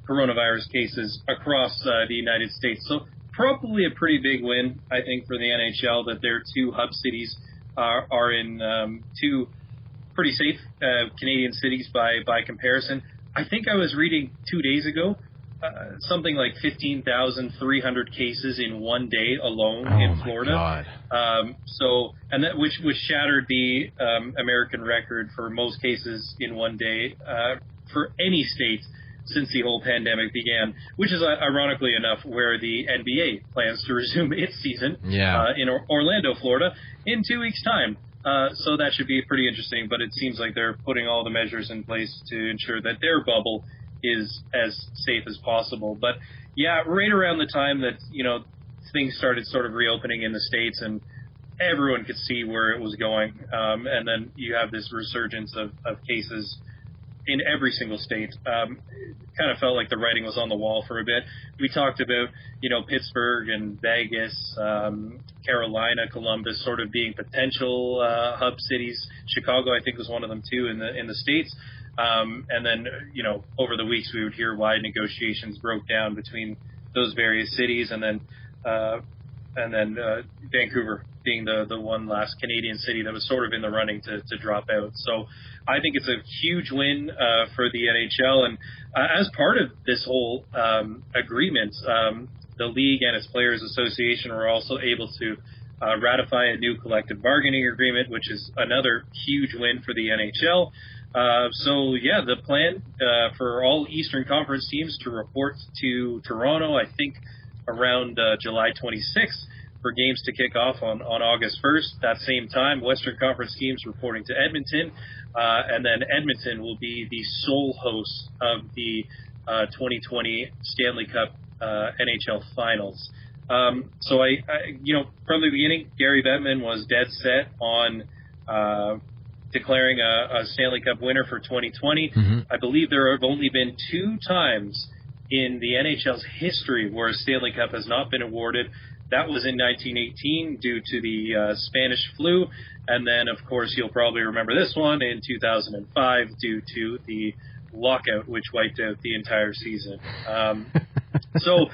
coronavirus cases across the United States. So probably a pretty big win, I think, for the NHL that their 2 hub cities are in 2 pretty safe Canadian cities by comparison. I think I was reading 2 days ago something like 15,300 cases in one day alone in Florida. God. Which shattered the American record for most cases in one day for any state since the whole pandemic began, which is ironically enough where the NBA plans to resume its season in Orlando, Florida, in 2 weeks' time. So that should be pretty interesting, but it seems like they're putting all the measures in place to ensure that their bubble is as safe as possible. But yeah, right around the time that, things started sort of reopening in the States and everyone could see where it was going. And then you have this resurgence of cases in every single state. Kind of felt like the writing was on the wall for a bit. We talked about, Pittsburgh and Vegas, Carolina, Columbus sort of being potential hub cities. Chicago, I think, was one of them too in the States. And then, over the weeks we would hear why negotiations broke down between those various cities, and then Vancouver being the one last Canadian city that was sort of in the running to drop out. So I think it's a huge win for the NHL. And as part of this whole agreement, the league and its Players Association were also able to ratify a new collective bargaining agreement, which is another huge win for the NHL. The plan for all Eastern Conference teams to report to Toronto, I think, around July 26th, for games to kick off on August 1st. That same time, Western Conference teams reporting to Edmonton, and then Edmonton will be the sole host of the 2020 Stanley Cup NHL Finals. So I from the beginning, Gary Bettman was dead set on declaring a Stanley Cup winner for 2020. Mm-hmm. I believe there have only been 2 times in the NHL's history where a Stanley Cup has not been awarded. That was in 1918 due to the Spanish flu. And then, of course, you'll probably remember this one in 2005 due to the lockout, which wiped out the entire season. So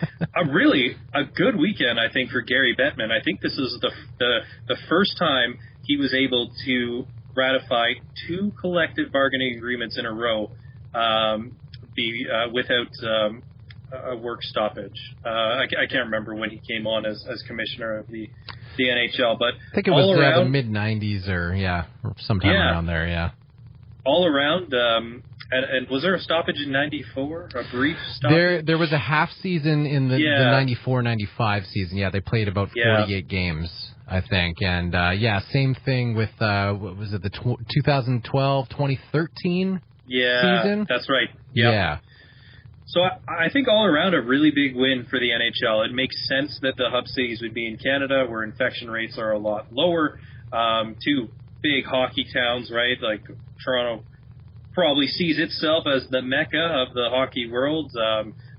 really a good weekend, I think, for Gary Bettman. I think this is the first time he was able to ratify 2 collective bargaining agreements in a row without a work stoppage. I can't remember when he came on as commissioner of the NHL, but I think it was the mid-'90s or sometime around there, yeah. All around, and was there a stoppage in '94? A brief stoppage? There was a half season in the 94-95 season. Yeah, they played about 48 games, I think. And, same thing with, what was it, the 2012-2013 season? That's right. Yep. Yeah. So I think all around a really big win for the NHL. It makes sense that the hub cities would be in Canada, where infection rates are a lot lower. 2 big hockey towns, right? Like Toronto probably sees itself as the mecca of the hockey world.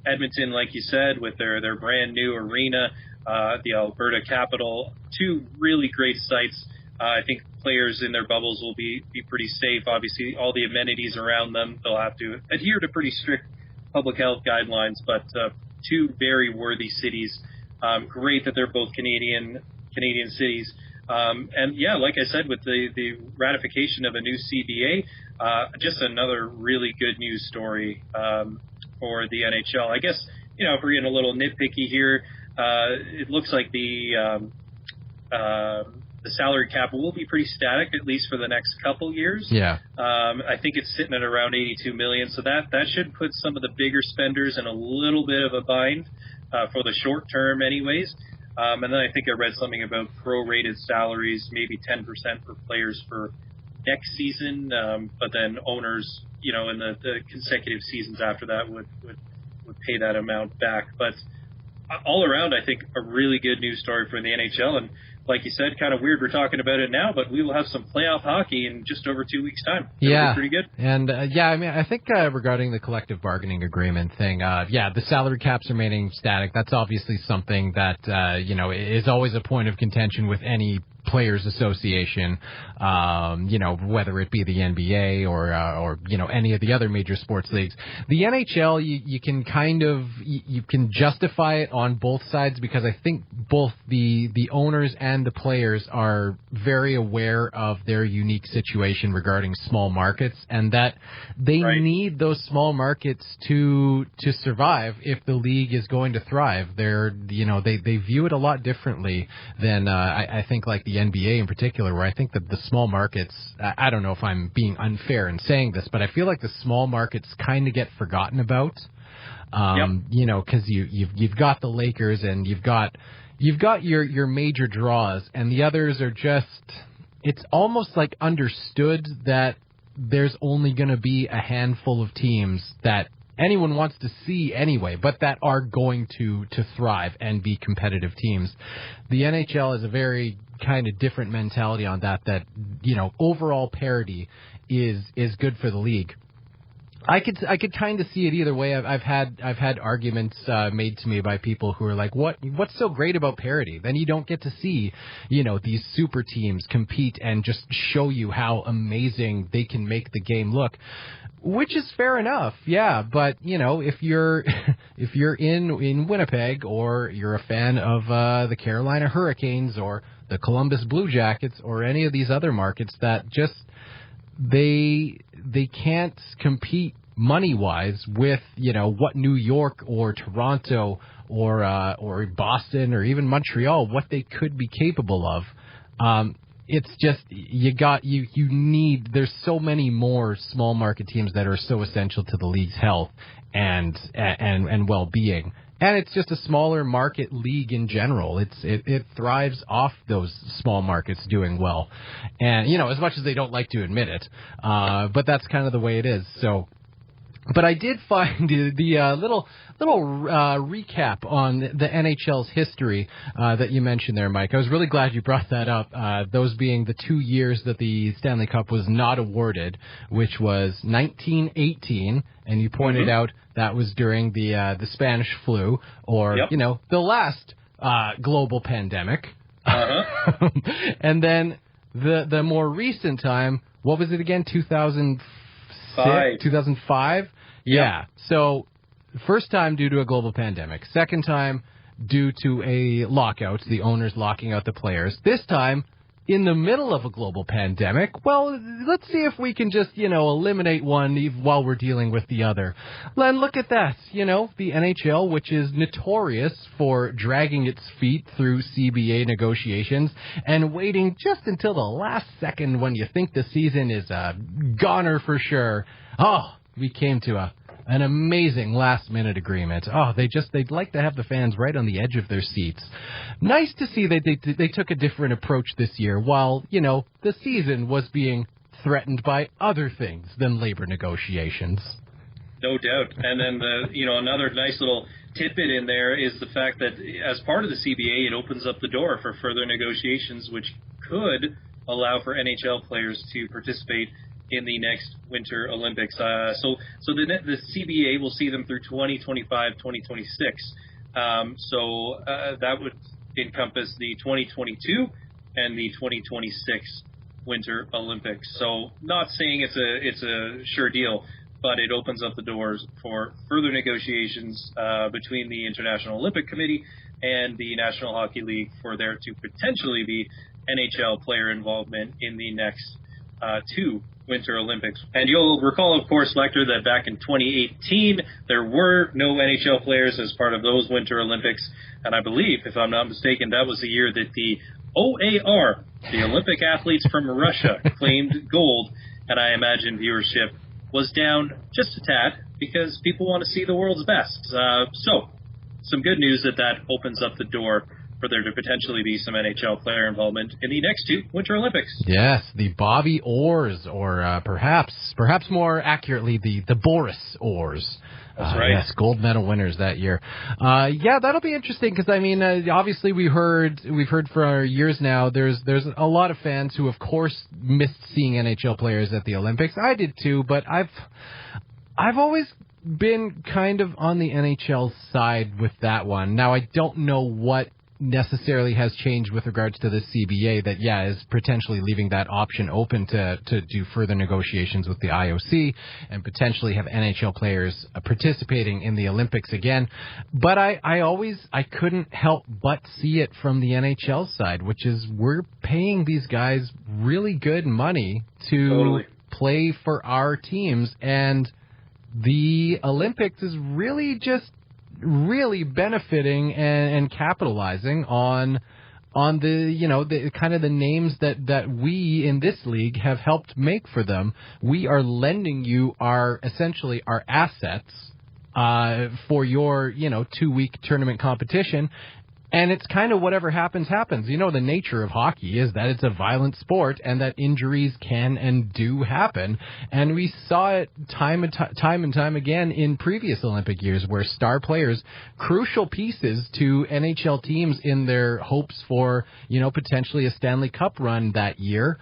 Edmonton, like you said, with their brand new arena, the Alberta capital, 2 really great sites. I think players in their bubbles will be pretty safe. Obviously, all the amenities around them, they'll have to adhere to pretty strict public health guidelines, but 2 very worthy cities. Great that they're both Canadian cities. And like I said, with the ratification of a new CBA, just another really good news story for the NHL. I guess, if we're getting a little nitpicky here, it looks like the salary cap will be pretty static, at least for the next couple years. Yeah. I think it's sitting at around $82 million, so that should put some of the bigger spenders in a little bit of a bind for the short term anyways. And then I think I read something about prorated salaries, maybe 10% for players for next season, but then owners, in the consecutive seasons after that would pay that amount back. But all around, I think a really good news story for the NHL. And like you said, kind of weird we're talking about it now, but we will have some playoff hockey in just over 2 weeks' time. That'll be pretty good. And, I think regarding the collective bargaining agreement thing, the salary caps remaining static, that's obviously something that, is always a point of contention with any players association, whether it be the NBA or any of the other major sports leagues. The NHL, you can you can justify it on both sides, because I think both the owners and the players are very aware of their unique situation regarding small markets, and that they need those small markets to survive if the league is going to thrive. They view it a lot differently than I think like the NBA in particular, where I think that the small markets, I don't know if I'm being unfair in saying this, but I feel like the small markets kind of get forgotten about. Because you've got the Lakers and you've got your major draws, and the others are just, it's almost like understood that there's only going to be a handful of teams that anyone wants to see anyway, but that are going to thrive and be competitive teams. The NHL is a very kind of different mentality on that, overall parity is good for the league. I could kind of see it either way. I've had arguments made to me by people who are like, what's so great about parity? Then you don't get to see, these super teams compete and just show you how amazing they can make the game look. Which is fair enough, yeah. But if you're in Winnipeg, or you're a fan of the Carolina Hurricanes or the Columbus Blue Jackets or any of these other markets that just they can't compete money-wise with what New York or Toronto or Boston or even Montreal, what they could be capable of. It's just you need. There's so many more small market teams that are so essential to the league's health and well-being. And it's just a smaller market league in general. It thrives off those small markets doing well, and as much as they don't like to admit it, but that's kind of the way it is. So. But I did find the little recap on the NHL's history that you mentioned there, Mike. I was really glad you brought that up. Those being the 2 years that the Stanley Cup was not awarded, which was 1918, and you pointed out that was during the Spanish flu, or the last global pandemic. And then the more recent time, what was it again? 2005? Yeah. So, first time due to a global pandemic. Second time due to a lockout, the owners locking out the players. This time in the middle of a global pandemic, well, let's see if we can just, eliminate one while we're dealing with the other. Len, look at that. The NHL, which is notorious for dragging its feet through CBA negotiations and waiting just until the last second when you think the season is a goner for sure. Oh, we came to an amazing last-minute agreement. Oh, they'd like to have the fans right on the edge of their seats. Nice to see that they took a different approach this year while, the season was being threatened by other things than labor negotiations. No doubt. And then, another nice little tidbit in there is the fact that as part of the CBA, it opens up the door for further negotiations, which could allow for NHL players to participate in the next Winter Olympics. So the CBA will see them through 2025, 2026. That would encompass the 2022 and the 2026 Winter Olympics. So not saying it's a sure deal, but it opens up the doors for further negotiations between the International Olympic Committee and the National Hockey League for there to potentially be NHL player involvement in the next two Winter Olympics. And you'll recall, of course, Lecter, that back in 2018, there were no NHL players as part of those Winter Olympics. And I believe, if I'm not mistaken, that was the year that the OAR, the Olympic athletes from Russia, claimed gold. And I imagine viewership was down just a tad because people want to see the world's best. So some good news that opens up the door for there to potentially be some NHL player involvement in the next two Winter Olympics. Yes, the Bobby Orrs, or perhaps more accurately, the Boris Orrs. That's right. Yes, gold medal winners that year. That'll be interesting because obviously we've heard for years now. There's a lot of fans who, of course, missed seeing NHL players at the Olympics. I did too, but I've always been kind of on the NHL side with that one. Now I don't know what necessarily has changed with regards to the CBA that, is potentially leaving that option open to do further negotiations with the IOC and potentially have NHL players participating in the Olympics again. But I couldn't help but see it from the NHL side, which is we're paying these guys really good money to play for our teams, and the Olympics is really benefiting and capitalizing on the kind of the names that we in this league have helped make for them. We are lending you essentially our assets for your 2-week tournament competition. And it's kind of whatever happens. The nature of hockey is that it's a violent sport and that injuries can and do happen. And we saw it time and time again in previous Olympic years where star players, crucial pieces to NHL teams in their hopes for, potentially a Stanley Cup run that year,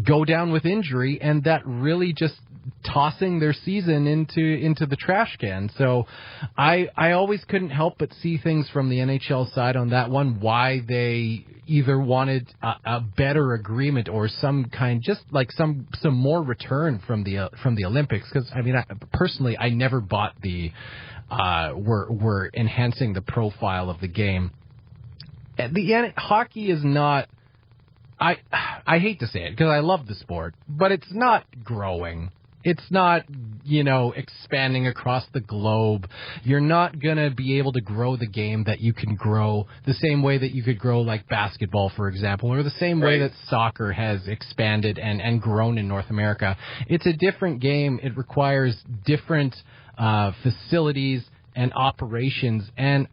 go down with injury, and that really just tossing their season into the trash can. So I always couldn't help but see things from the NHL side on that one, why they either wanted a better agreement or some kind, just like some more return from the Olympics. Because personally, I never bought the we're enhancing the profile of the game. Hockey is not. I hate to say it because I love the sport, but it's not growing. It's not, expanding across the globe. You're not going to be able to grow the game that you can grow the same way that you could grow like basketball, for example, or the same way that soccer has expanded and grown in North America. It's a different game. It requires different facilities and operations. And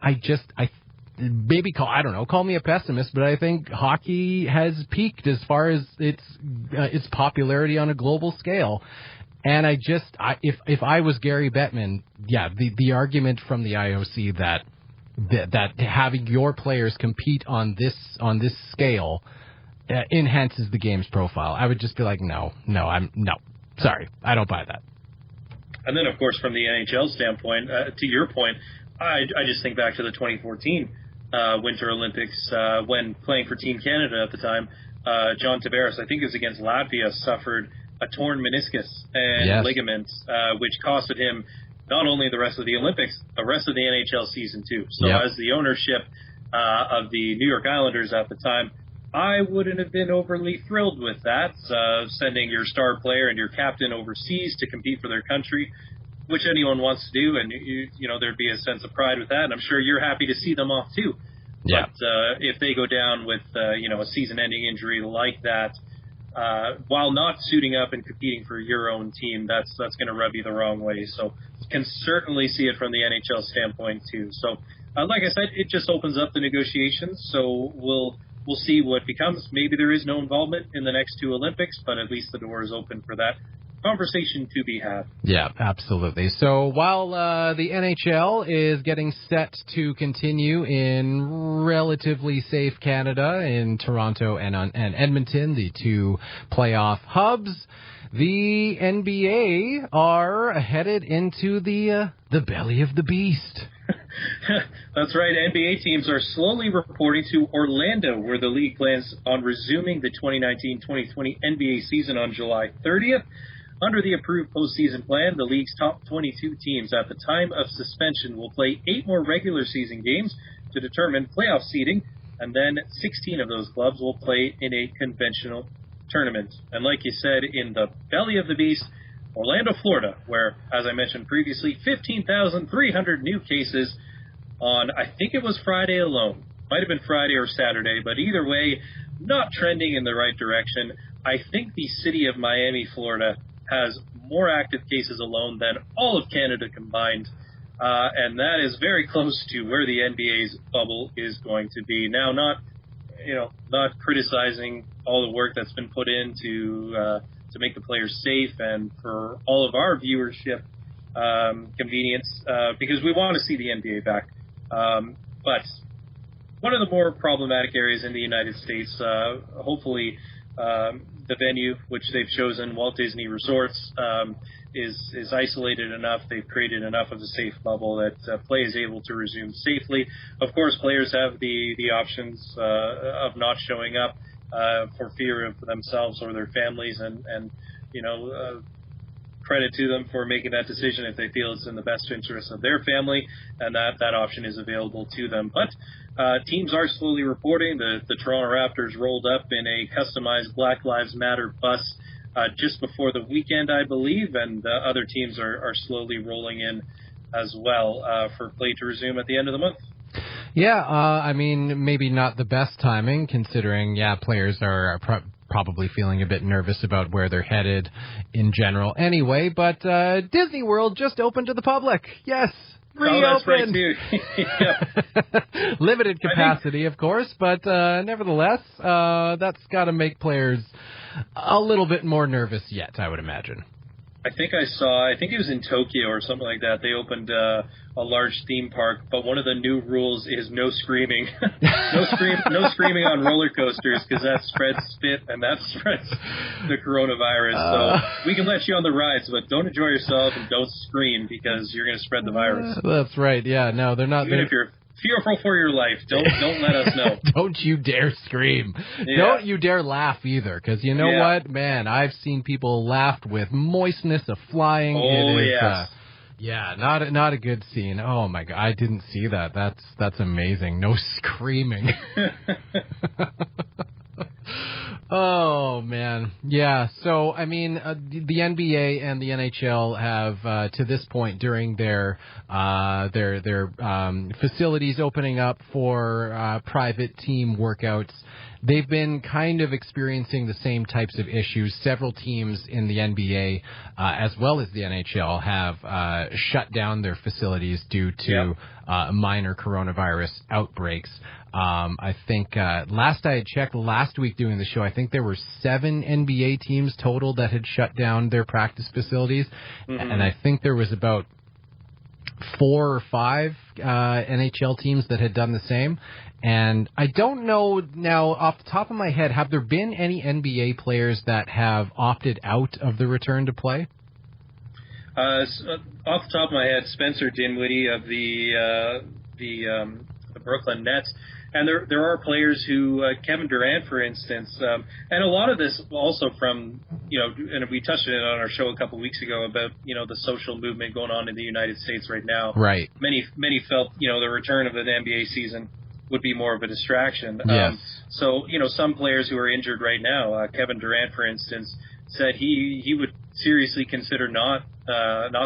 call me a pessimist, but I think hockey has peaked as far as its popularity on a global scale. And if I was Gary Bettman, the argument from the IOC that having your players compete on this scale enhances the game's profile, I would just be like, no, sorry, I don't buy that. And then, of course, from the NHL standpoint, to your point, I just think back to the 2014 Winter Olympics when playing for Team Canada at the time. John Tavares, I think it was against Latvia, suffered a torn meniscus and ligaments, which costed him not only the rest of the Olympics, the rest of the NHL season too. So as the ownership of the New York Islanders at the time, I wouldn't have been overly thrilled with that, sending your star player and your captain overseas to compete for their country, which anyone wants to do, and there'd be a sense of pride with that, and I'm sure you're happy to see them off too. Yeah. But if they go down with a season-ending injury like that, while not suiting up and competing for your own team, that's going to rub you the wrong way. So you can certainly see it from the NHL standpoint too. So like I said, it just opens up the negotiations. So we'll see what becomes. Maybe there is no involvement in the next two Olympics, but at least the door is open for that conversation to be had. Yeah, absolutely. So while the NHL is getting set to continue in relatively safe Canada in Toronto and Edmonton, the two playoff hubs, the NBA are headed into the belly of the beast. That's right. NBA teams are slowly reporting to Orlando, where the league plans on resuming the 2019-2020 NBA season on July 30th. Under the approved postseason plan, the league's top 22 teams at the time of suspension will play 8 more regular season games to determine playoff seeding, and then 16 of those clubs will play in a conventional tournament. And like you said, in the belly of the beast, Orlando, Florida, where, as I mentioned previously, 15,300 new cases on, I think it was Friday alone. Might have been Friday or Saturday, but either way, not trending in the right direction. I think the city of Miami, Florida, has more active cases alone than all of Canada combined, and that is very close to where the NBA's bubble is going to be. Now, not criticizing all the work that's been put in to make the players safe and for all of our viewership convenience, because we want to see the NBA back. But one of the more problematic areas in the United States, hopefully, the venue, which they've chosen, Walt Disney Resorts, is isolated enough. They've created enough of a safe bubble that play is able to resume safely. Of course, players have the options of not showing up for fear of themselves or their families, and credit to them for making that decision if they feel it's in the best interest of their family, and that option is available to them. But teams are slowly reporting. The Toronto Raptors rolled up in a customized Black Lives Matter bus just before the weekend, I believe, and other teams are slowly rolling in as well for play to resume at the end of the month. Yeah, I mean, maybe not the best timing, considering, players are probably feeling a bit nervous about where they're headed in general anyway, but Disney World just opened to the public. Yes. Reopened. Oh, that's right, too. Limited capacity, of course, but nevertheless, that's got to make players a little bit more nervous yet, I would imagine. I think it was in Tokyo or something like that. They opened a large theme park, but one of the new rules is no screaming. No screaming on roller coasters, because that spreads spit and that spreads the coronavirus. So we can let you on the rides, but don't enjoy yourself and don't scream, because you're going to spread the virus. That's right. Yeah, no, they're not. Even if you're fearful for your life, don't let us know. Don't you dare scream. Yeah. Don't you dare laugh either, because you know what, man, I've seen people laugh with moistness of flying. Oh, yes. Not a good scene. Oh my God, I didn't see that. That's amazing. No screaming. Oh man, yeah. So I mean, the NBA and the NHL have, to this point, during their facilities opening up for private team workouts, they've been kind of experiencing the same types of issues. Several teams in the NBA, as well as the NHL, have shut down their facilities due to minor coronavirus outbreaks. I think last I had checked last week doing the show, I think there were 7 NBA teams total that had shut down their practice facilities. Mm-hmm. And I think there was about 4 or 5 NHL teams that had done the same. And I don't know now off the top of my head, have there been any NBA players that have opted out of the return to play? Off the top of my head, Spencer Dinwiddie of the Brooklyn Nets. And there are players who, Kevin Durant, for instance, and a lot of this also from, and we touched on it on our show a couple of weeks ago about, the social movement going on in the United States right now. Right. Many felt, the return of the NBA season would be more of a distraction. Yes. So, some players who are injured right now, Kevin Durant, for instance, said he would seriously consider not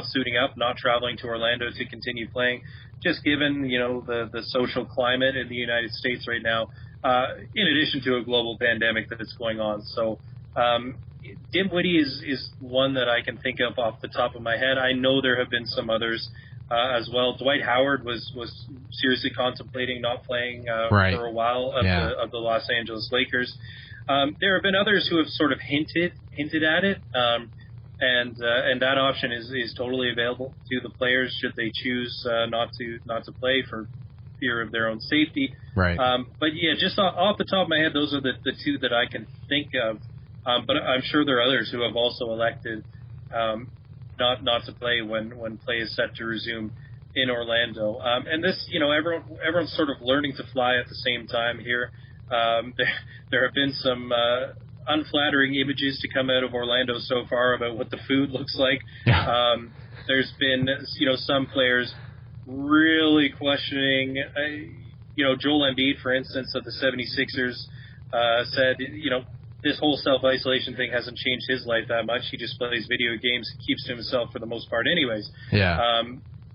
suiting up, not traveling to Orlando to continue playing, just given, the social climate in the United States right now, in addition to a global pandemic that is going on. So, Dinwiddie is one that I can think of off the top of my head. I know there have been some others as well. Dwight Howard was seriously contemplating not playing for a while of the Los Angeles Lakers. There have been others who have sort of hinted at it, and that option is totally available to the players should they choose not to play for fear of their own safety. Right. But yeah, just off the top of my head, those are the two that I can think of. But I'm sure there are others who have also elected not to play when play is set to resume in Orlando. And this, everyone's sort of learning to fly at the same time here. There have been some unflattering images to come out of Orlando so far about what the food looks like. There's been, some players really questioning, Joel Embiid, for instance, of the 76ers, said, this whole self-isolation thing hasn't changed his life that much. He just plays video games, keeps to himself for the most part anyways. Yeah.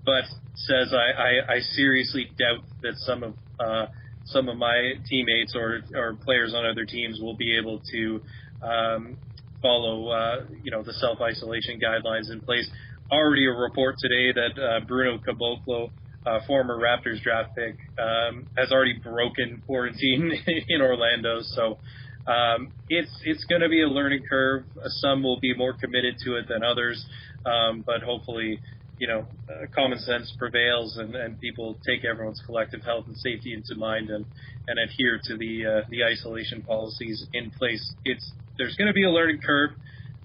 But says, I seriously doubt that some of my teammates or players on other teams will be able to follow, the self-isolation guidelines in place. Already a report today that Bruno Caboclo, former Raptors draft pick, has already broken quarantine in Orlando. So it's going to be a learning curve. Some will be more committed to it than others, but hopefully, common sense prevails and people take everyone's collective health and safety into mind and adhere to the isolation policies in place. There's going to be a learning curve,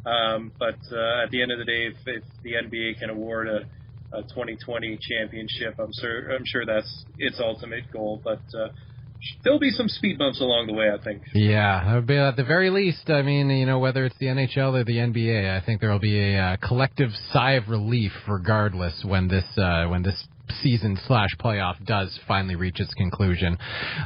but at the end of the day, if the NBA can award a 2020 championship, I'm sure that's its ultimate goal. But there'll be some speed bumps along the way, I think. Yeah, at the very least, I mean, whether it's the NHL or the NBA, I think there will be a collective sigh of relief regardless when this season/playoff does finally reach its conclusion.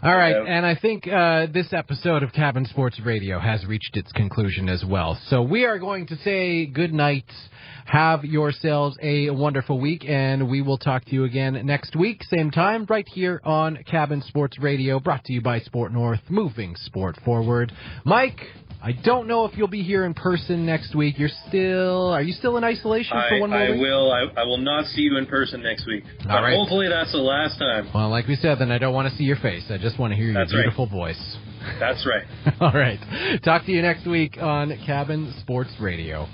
All right, and I think this episode of Cabin Sports Radio has reached its conclusion as well. So we are going to say good night. Have yourselves a wonderful week, and we will talk to you again next week, same time, right here on Cabin Sports Radio, brought to you by Sport North, moving sport forward. Mike, I don't know if you'll be here in person next week. Are you still in isolation for one more week? I will not see you in person next week. But right. Hopefully that's the last time. Well, like we said, then I don't want to see your face. I just want to hear your beautiful voice. That's right. All right. Talk to you next week on Cabin Sports Radio.